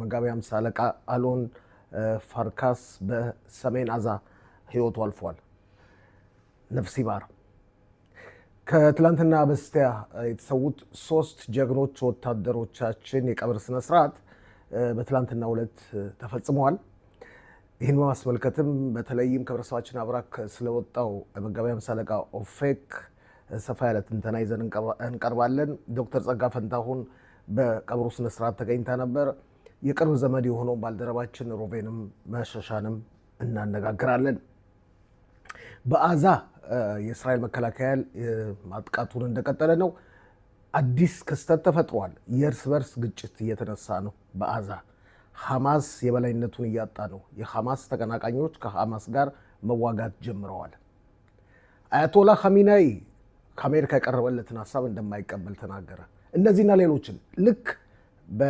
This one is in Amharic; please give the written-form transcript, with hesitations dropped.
መጋቢ ሃምሳ አለቃ አሎን ፋርካስ በሰሜን አዛ ህይወቱ አልፏል። ነፍስ ይማር። ከትላንትና በስቲያ የተሰዉት 3 ጀግኖች ወታደሮቻችን የቀብር ስነ ስርዓት በትላንትና ዕለት ተፈጽመዋል። ይህን በማስመልከትም በተለይም ከህብረተሰባችን አብራክ ስለወጣው መጋቢ ሃምሳ አለቃ ኦፌክ ሰፋ ያለ ትንተና ይዘን እንቀርባለን። ዶክተር ጸጋ ፈንታሁን በቀብሩ ስነ ስርዓት ተገኝታ ነበር። የቅርብ ዘመድ የሆነው ባልደረባችን ሮቤንም መሸሻንም እናነጋግራለን። በአዛ የእስራኤል መከላከያ ማጥቃቱን እንደቀጠለ ነው። አዲስ ክስተት ተፈጥሯል። የእርስ በርስ ግጭት እየተነሳ ነው። በአዛ ሐማስ የበላይነቱን እያጣ ነው። የሐማስ ተቀናቃኞች ከሐማስ ጋር መዋጋት ጀምረዋል። አያቶላ ኻሜኒ ከአሜሪካ የቀረበለትን ሀሳብ እንደማይቀበል ተናገረ። እነዚህና ሌሎችን ልክ በ